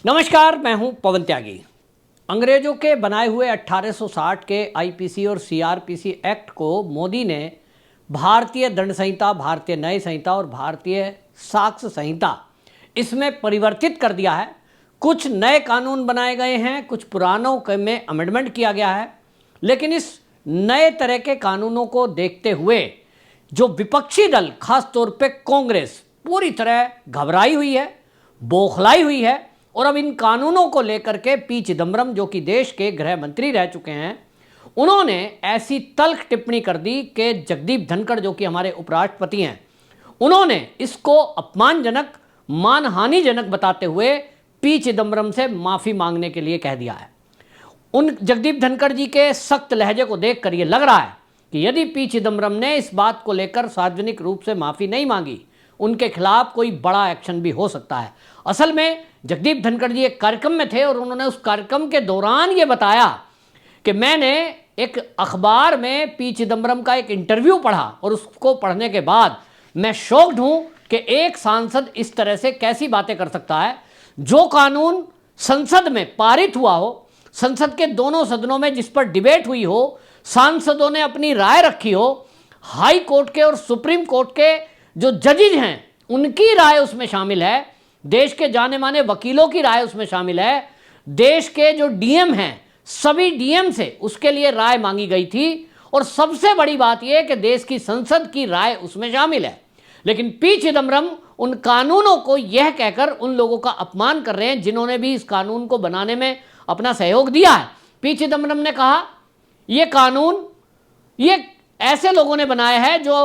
नमस्कार, मैं हूं पवन त्यागी। अंग्रेजों के बनाए हुए 1860 के आईपीसी और सीआरपीसी एक्ट को मोदी ने भारतीय दंड संहिता, भारतीय न्याय संहिता और भारतीय साक्ष्य संहिता इसमें परिवर्तित कर दिया है। कुछ नए कानून बनाए गए हैं, कुछ पुरानों में अमेंडमेंट किया गया है। लेकिन इस नए तरह के कानूनों को देखते हुए जो विपक्षी दल, खास तौर पे कांग्रेस, पूरी तरह घबराई हुई है, बौखलाई हुई है। और अब इन कानूनों को लेकर के पी चिदम्बरम, जो कि देश के गृह मंत्री रह चुके हैं, उन्होंने ऐसी तल्ख टिप्पणी कर दी कि जगदीप धनखड़, जो कि हमारे उपराष्ट्रपति हैं, उन्होंने इसको अपमानजनक, मानहानिजनक बताते हुए पी चिदम्बरम से माफ़ी मांगने के लिए कह दिया है। उन जगदीप धनखड़ जी के सख्त लहजे को देखकर यह लग रहा है कि यदि पी चिदम्बरम ने इस बात को लेकर सार्वजनिक रूप से माफ़ी नहीं मांगी, उनके खिलाफ कोई बड़ा एक्शन भी हो सकता है। असल में जगदीप धनखड़ जी एक कार्यक्रम में थे और उन्होंने उस कार्यक्रम के दौरान ये बताया कि मैंने एक अखबार में पी चिदम्बरम का एक इंटरव्यू पढ़ा और उसको पढ़ने के बाद मैं शॉक्ड हूं कि एक सांसद इस तरह से कैसी बातें कर सकता है। जो कानून संसद में पारित हुआ हो, संसद के दोनों सदनों में जिस पर डिबेट हुई हो, सांसदों ने अपनी राय रखी हो, हाई कोर्ट के और सुप्रीम कोर्ट के जो जजेज हैं उनकी राय उसमें शामिल है, देश के जाने माने वकीलों की राय उसमें शामिल है, देश के जो डीएम हैं सभी डीएम से उसके लिए राय मांगी गई थी, और सबसे बड़ी बात यह कि देश की संसद की राय उसमें शामिल है। लेकिन पी चिदम्बरम उन कानूनों को यह कहकर उन लोगों का अपमान कर रहे हैं जिन्होंने भी इस कानून को बनाने में अपना सहयोग दिया है। पी चिदम्बरम ने कहा यह कानून ये ऐसे लोगों ने बनाया है जो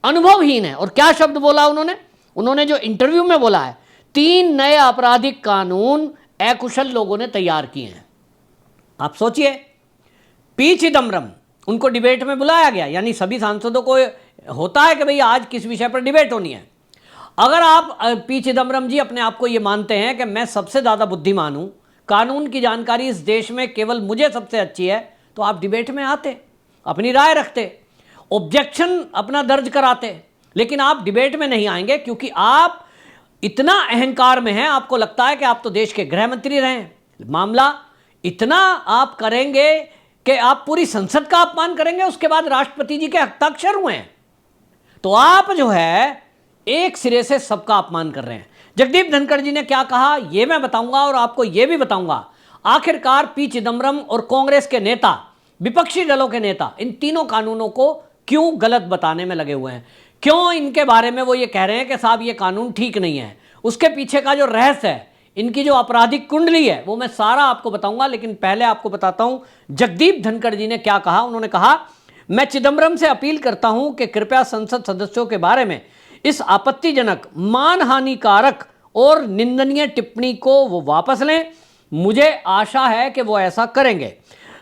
अनुभवहीन है। और क्या शब्द बोला उन्होंने जो इंटरव्यू में बोला है, 3 नए आपराधिक कानून अकुशल लोगों ने तैयार किए हैं। आप सोचिए, पी चिदम्बरम, उनको डिबेट में बुलाया गया, यानी सभी सांसदों को होता है कि भाई आज किस विषय पर डिबेट होनी है। अगर आप पी चिदम्बरम जी अपने आप को ये मानते हैं कि मैं सबसे ज़्यादा बुद्धिमान हूं, कानून की जानकारी इस देश में केवल मुझे सबसे अच्छी है, तो आप डिबेट में आते, अपनी राय रखते, ऑब्जेक्शन अपना दर्ज कराते। लेकिन आप डिबेट में नहीं आएंगे क्योंकि आप इतना अहंकार में हैं, आपको लगता है कि आप तो देश के गृह मंत्री रहे हैं। मामला इतना आप करेंगे कि आप पूरी संसद का अपमान करेंगे, उसके बाद राष्ट्रपति जी के हस्ताक्षर हुए हैं, तो आप जो है एक सिरे से सबका अपमान कर रहे हैं। जगदीप धनखड़ जी ने क्या कहा यह मैं बताऊंगा, और आपको यह भी बताऊंगा आखिरकार पी चिदम्बरम और कांग्रेस के नेता, विपक्षी दलों के नेता इन तीनों कानूनों को क्यों गलत बताने में लगे हुए हैं, क्यों इनके बारे में वो ये कह रहे हैं कि साहब ये कानून ठीक नहीं है। उसके पीछे का जो रहस्य है, इनकी जो आपराधिक कुंडली है, वो मैं सारा आपको बताऊंगा। लेकिन पहले आपको बताता हूं जगदीप धनखड़ जी ने क्या कहा। उन्होंने कहा, मैं चिदम्बरम से अपील करता हूं कि कृपया संसद सदस्यों के बारे में इस आपत्तिजनक, मानहानिकारक और निंदनीय टिप्पणी को वो वापस लें। मुझे आशा है कि वो ऐसा करेंगे।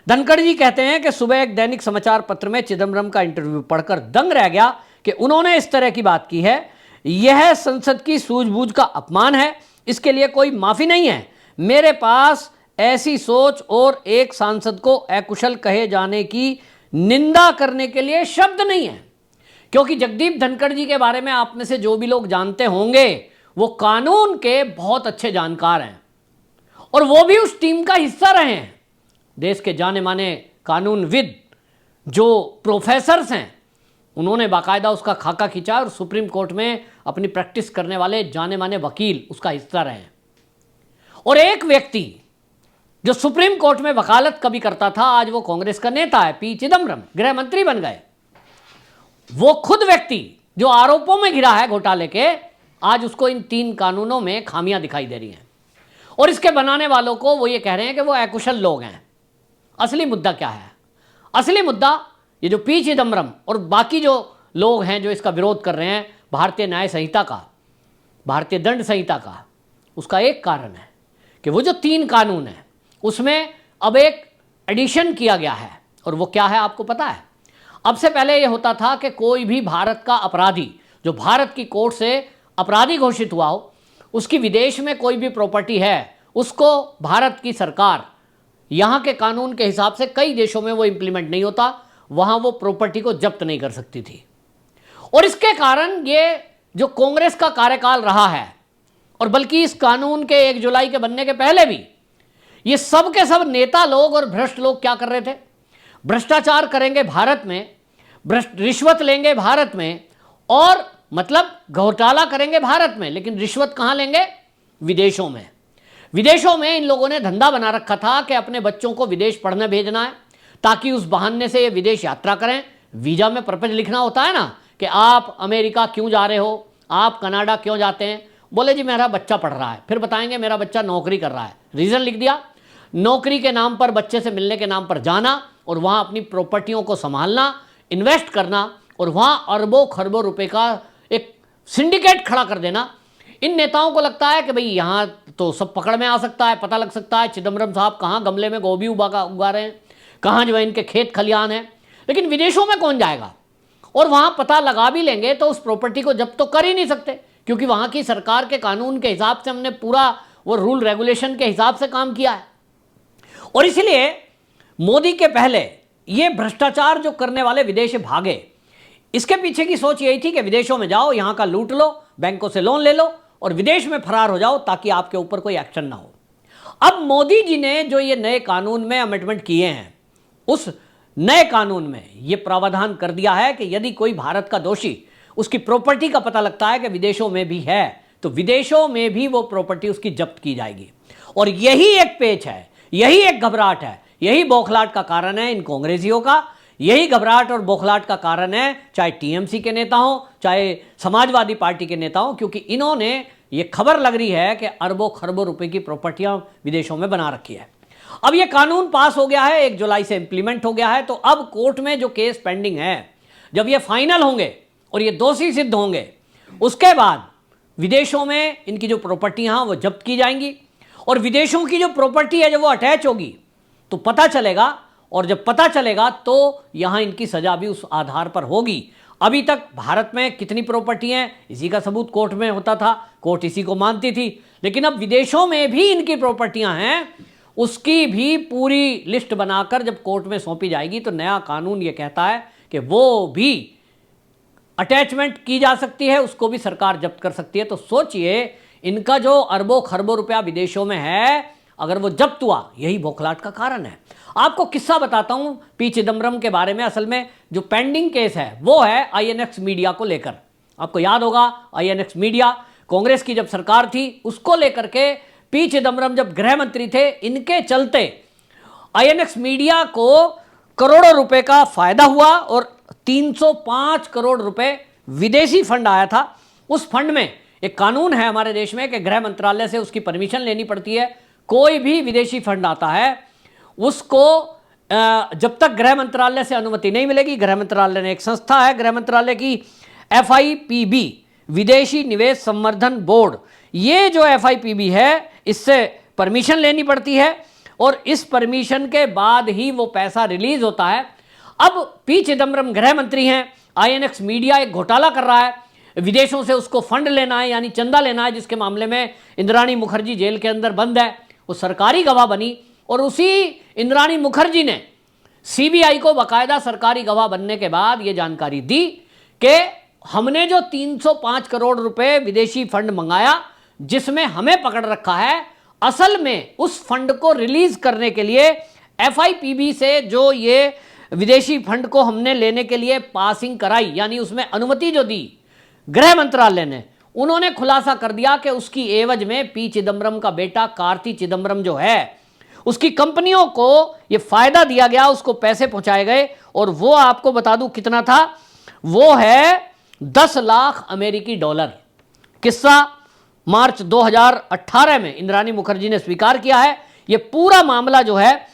धनखड़ जी कहते हैं कि सुबह एक दैनिक समाचार पत्र में चिदम्बरम का इंटरव्यू पढ़कर दंग रह गया कि उन्होंने इस तरह की बात की है। यह संसद की सूझबूझ का अपमान है, इसके लिए कोई माफी नहीं है। मेरे पास ऐसी सोच और एक सांसद को अकुशल कहे जाने की निंदा करने के लिए शब्द नहीं है। क्योंकि जगदीप धनखड़ जी के बारे में आप में से जो भी लोग जानते होंगे, वो कानून के बहुत अच्छे जानकार हैं और वो भी उस टीम का हिस्सा रहे हैं। देश के जाने माने कानूनविद जो प्रोफेसर्स हैं, उन्होंने बाकायदा उसका खाका खींचा और सुप्रीम कोर्ट में अपनी प्रैक्टिस करने वाले जाने माने वकील उसका हिस्सा रहे हैं। और एक व्यक्ति जो सुप्रीम कोर्ट में वकालत कभी करता था, आज वो कांग्रेस का नेता है, पी चिदम्बरम गृह मंत्री बन गए। वो खुद व्यक्ति जो आरोपों में घिरा है घोटाले के, आज उसको इन 3 कानूनों में खामियां दिखाई दे रही हैं। और इसके बनाने वालों को वो ये कह रहे हैं कि वो अकुशल लोग हैं। असली मुद्दा क्या है? असली मुद्दा ये जो पी चिदम्बरम और बाकी जो लोग हैं जो इसका विरोध कर रहे हैं भारतीय न्याय संहिता का, भारतीय दंड संहिता का, उसका एक कारण है कि वो जो 3 कानून हैं उसमें अब एक एडिशन किया गया है। और वो क्या है आपको पता है? अब से पहले ये होता था कि कोई भी भारत का अपराधी जो भारत की कोर्ट से अपराधी घोषित हुआ हो, उसकी विदेश में कोई भी प्रॉपर्टी है, उसको भारत की सरकार, यहाँ के कानून के हिसाब से कई देशों में वो इंप्लीमेंट नहीं होता, वहाँ वो प्रॉपर्टी को जब्त नहीं कर सकती थी। और इसके कारण ये जो कांग्रेस का कार्यकाल रहा है, और बल्कि इस कानून के 1 जुलाई के बनने के पहले भी ये सब के सब नेता लोग और भ्रष्ट लोग क्या कर रहे थे? भ्रष्टाचार करेंगे भारत में, रिश्वत लेंगे भारत में, और मतलब घोटाला करेंगे भारत में, लेकिन रिश्वत कहां लेंगे? विदेशों में। विदेशों में इन लोगों ने धंधा बना रखा था कि अपने बच्चों को विदेश पढ़ने भेजना है, ताकि उस बहाने से ये विदेश यात्रा करें। वीजा में पर्पज लिखना होता है ना कि आप अमेरिका क्यों जा रहे हो, आप कनाडा क्यों जाते हैं? बोले जी मेरा बच्चा पढ़ रहा है, फिर बताएंगे मेरा बच्चा नौकरी कर रहा है, रीजन लिख दिया। नौकरी के नाम पर, बच्चे से मिलने के नाम पर जाना और वहां अपनी प्रॉपर्टियों को संभालना, इन्वेस्ट करना और वहां अरबों खरबों रुपए का एक सिंडिकेट खड़ा कर देना। इन नेताओं को लगता है कि भाई यहां तो सब पकड़ में आ सकता है, पता लग सकता है चिदम्बरम साहब कहां गमले में गोभी उगा रहे हैं, कहां जो है इनके खेत खलियान है। लेकिन विदेशों में कौन जाएगा? और वहां पता लगा भी लेंगे तो उस प्रॉपर्टी को जब्त तो कर ही नहीं सकते, क्योंकि वहां की सरकार के कानून के हिसाब से हमने पूरा वो रूल रेगुलेशन के हिसाब से काम किया है। और इसलिए मोदी के पहले ये भ्रष्टाचार जो करने वाले विदेश भागे, इसके पीछे की सोच यही थी कि विदेशों में जाओ, यहां का लूट लो, बैंकों से लोन ले लो और विदेश में फरार हो जाओ ताकि आपके ऊपर कोई एक्शन ना हो। अब मोदी जी ने जो ये नए कानून में अमेंडमेंट किए हैं, उस नए कानून में ये प्रावधान कर दिया है कि यदि कोई भारत का दोषी, उसकी प्रॉपर्टी का पता लगता है कि विदेशों में भी है, तो विदेशों में भी वो प्रॉपर्टी उसकी जब्त की जाएगी। और यही एक पेच है, यही एक घबराहट है, यही बौखलाहट का कारण है इन कांग्रेसियों का। यही घबराहट और बौखलाहट का कारण है चाहे टीएमसी के नेता हों, चाहे समाजवादी पार्टी के नेता हों, क्योंकि इन्होंने, ये खबर लग रही है कि अरबों खरबों रुपए की प्रॉपर्टियां विदेशों में बना रखी है। अब ये कानून पास हो गया है, 1 जुलाई से इंप्लीमेंट हो गया है, तो अब कोर्ट में जो केस पेंडिंग है, जब ये फाइनल होंगे और ये दोषी सिद्ध होंगे, उसके बाद विदेशों में इनकी जो प्रॉपर्टियां वो जब्त की जाएंगी और विदेशों की जो प्रॉपर्टी है जब वो अटैच होगी तो पता चलेगा, और जब पता चलेगा तो यहां इनकी सजा भी उस आधार पर होगी। अभी तक भारत में कितनी प्रॉपर्टी हैं, इसी का सबूत कोर्ट में होता था, कोर्ट इसी को मानती थी। लेकिन अब विदेशों में भी इनकी प्रॉपर्टियां हैं, उसकी भी पूरी लिस्ट बनाकर जब कोर्ट में सौंपी जाएगी तो नया कानून ये कहता है कि वो भी अटैचमेंट की जा सकती है, उसको भी सरकार जब्त कर सकती है। तो सोचिए, इनका जो अरबों खरबों रुपया विदेशों में है, अगर वो जब्त हुआ, यही बौखलाहट का कारण है। आपको किस्सा बताता हूं पी चिदम्बरम के बारे में। असल में जो पेंडिंग केस है वो है आईएनएक्स मीडिया को लेकर। आपको याद होगा, आईएनएक्स मीडिया कांग्रेस की जब सरकार थी, उसको लेकर के पी चिदम्बरम जब गृह मंत्री थे, इनके चलते आईएनएक्स मीडिया को करोड़ों रुपए का फायदा हुआ और 305 करोड़ रुपए विदेशी फंड आया था। उस फंड में एक कानून है हमारे देश में कि गृह मंत्रालय से उसकी परमिशन लेनी पड़ती है। कोई भी विदेशी फंड आता है उसको जब तक गृह मंत्रालय से अनुमति नहीं मिलेगी, गृह मंत्रालय ने एक संस्था है गृह मंत्रालय की, FIPB, विदेशी निवेश संवर्धन बोर्ड, ये जो FIPB है इससे परमिशन लेनी पड़ती है और इस परमिशन के बाद ही वो पैसा रिलीज होता है। अब पी चिदम्बरम गृह मंत्री हैं, आईएनएक्स मीडिया एक घोटाला कर रहा है, विदेशों से उसको फंड लेना है यानी चंदा लेना है, जिसके मामले में इंद्राणी मुखर्जी जेल के अंदर बंद है, वो सरकारी गवाह बनी और उसी इंद्राणी मुखर्जी ने सीबीआई को बाकायदा सरकारी गवाह बनने के बाद ये जानकारी दी कि हमने जो 305 करोड़ रुपए विदेशी फंड मंगाया, जिसमें हमें पकड़ रखा है, असल में उस फंड को रिलीज करने के लिए FIPB से जो ये विदेशी फंड को हमने लेने के लिए पासिंग कराई, यानी उसमें अनुमति जो दी गृह मंत्रालय ने, उन्होंने खुलासा कर दिया कि उसकी एवज में पी चिदम्बरम का बेटा कार्ति चिदम्बरम जो है, उसकी कंपनियों को यह फायदा दिया गया, उसको पैसे पहुंचाए गए और वो आपको बता दूं कितना था, वो है 10 लाख अमेरिकी डॉलर। किस्सा मार्च 2018 में इंद्राणी मुखर्जी ने स्वीकार किया है। यह पूरा मामला जो है,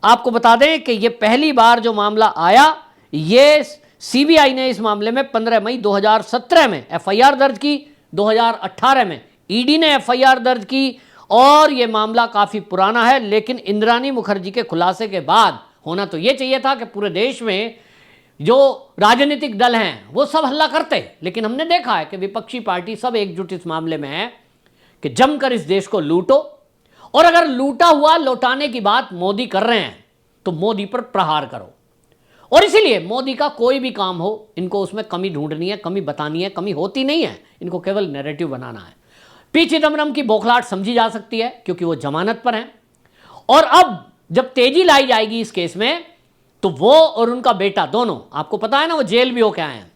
आपको बता दें कि यह पहली बार जो मामला आया, ये सीबीआई ने इस मामले में 15 मई 2017 में FIR दर्ज की, 2018 में ईडी ने FIR दर्ज की और यह मामला काफी पुराना है। लेकिन इंद्राणी मुखर्जी के खुलासे के बाद होना तो यह चाहिए था कि पूरे देश में जो राजनीतिक दल हैं वो सब हल्ला करते, लेकिन हमने देखा है कि विपक्षी पार्टी सब एकजुट इस मामले में है कि जमकर इस देश को लूटो, और अगर लूटा हुआ लौटाने की बात मोदी कर रहे हैं तो मोदी पर प्रहार करो। और इसीलिए मोदी का कोई भी काम हो, इनको उसमें कमी ढूंढनी है, कमी बतानी है, कमी होती नहीं है, इनको केवल नैरेटिव बनाना है। पी चिदम्बरम की बौखलाहट समझी जा सकती है क्योंकि वो जमानत पर हैं, और अब जब तेजी लाई जाएगी इस केस में तो वो और उनका बेटा दोनों, आपको पता है ना वो जेल भी होके आए हैं,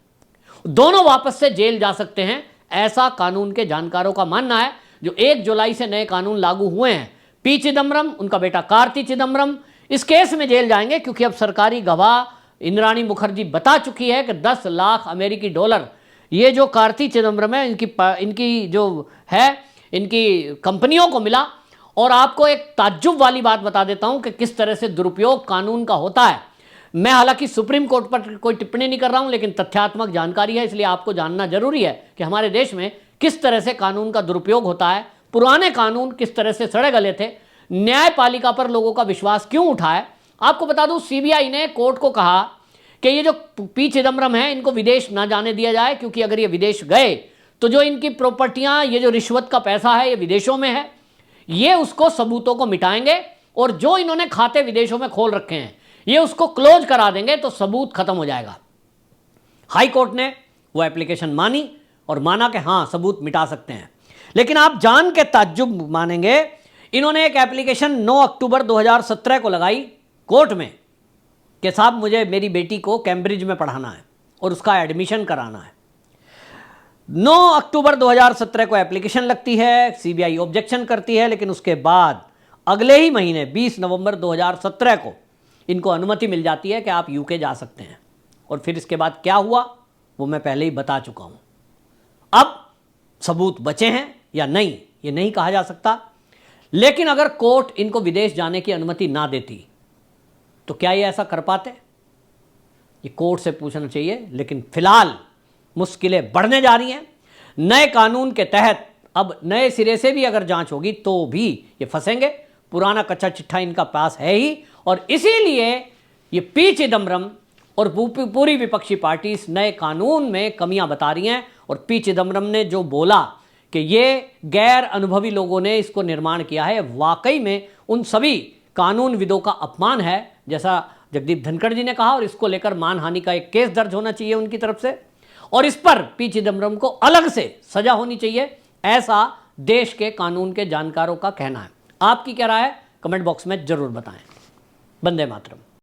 दोनों वापस से जेल जा सकते हैं, ऐसा कानून के जानकारों का मानना है। जो 1 जुलाई से नए कानून लागू हुए हैं, पी चिदम्बरम, उनका बेटा कार्ति चिदम्बरम इस केस में जेल जाएंगे क्योंकि अब सरकारी गवाह इंद्राणी मुखर्जी बता चुकी है कि 10 लाख अमेरिकी डॉलर ये जो कार्ति चिदम्बरम है इनकी जो है इनकी कंपनियों को मिला। और आपको एक ताज्जुब वाली बात बता देता हूं कि किस तरह से दुरुपयोग कानून का होता है। मैं हालांकि सुप्रीम कोर्ट पर कोई टिप्पणी नहीं कर रहा हूं, लेकिन तथ्यात्मक जानकारी है, इसलिए आपको जानना जरूरी है कि हमारे देश में किस तरह से कानून का दुरुपयोग होता है, पुराने कानून किस तरह से सड़े गले थे, न्यायपालिका पर लोगों का विश्वास क्यों उठा है। आपको बता दूं, सीबीआई ने कोर्ट को कहा कि ये जो पी चिदम्बरम है इनको विदेश ना जाने दिया जाए, क्योंकि अगर ये विदेश गए तो जो इनकी प्रॉपर्टियां, ये जो रिश्वत का पैसा है ये विदेशों में है, ये उसको सबूतों को मिटाएंगे, और जो इन्होंने खाते विदेशों में खोल रखे हैं ये उसको क्लोज करा देंगे, तो सबूत खत्म हो जाएगा। हाई कोर्ट ने वो एप्लीकेशन मानी और माना कि हां सबूत मिटा सकते हैं। लेकिन आप जान के ताज्जुब मानेंगे, इन्होंने एक एप्लीकेशन 9 अक्टूबर 2017 को लगाई कोर्ट में कि साहब मुझे मेरी बेटी को कैम्ब्रिज में पढ़ाना है और उसका एडमिशन कराना है। 9 अक्टूबर 2017 को एप्लीकेशन लगती है, सीबीआई ऑब्जेक्शन करती है, लेकिन उसके बाद अगले ही महीने 20 नवंबर 2017 को इनको अनुमति मिल जाती है कि आप यूके जा सकते हैं। और फिर इसके बाद क्या हुआ वो मैं पहले ही बता चुका हूं। अब सबूत बचे हैं या नहीं ये नहीं कहा जा सकता, लेकिन अगर कोर्ट इनको विदेश जाने की अनुमति ना देती तो क्या ये ऐसा कर पाते, ये कोर्ट से पूछना चाहिए। लेकिन फिलहाल मुश्किलें बढ़ने जा रही हैं। नए कानून के तहत अब नए सिरे से भी अगर जांच होगी तो भी ये फंसेंगे, पुराना कच्चा चिट्ठा इनका पास है ही, और इसीलिए ये पी चिदम्बरम और पूरी विपक्षी पार्टी इस नए कानून में कमियां बता रही हैं। और पी चिदम्बरम ने जो बोला कि ये गैर अनुभवी लोगों ने इसको निर्माण किया है, वाकई में उन सभी कानूनविदों का अपमान है, जैसा जगदीप धनखड़ जी ने कहा, और इसको लेकर मानहानि का एक केस दर्ज होना चाहिए उनकी तरफ से, और इस पर पी चिदम्बरम को अलग से सजा होनी चाहिए, ऐसा देश के कानून के जानकारों का कहना है। आपकी क्या राय है कमेंट बॉक्स में जरूर बताएं। वंदे मातरम।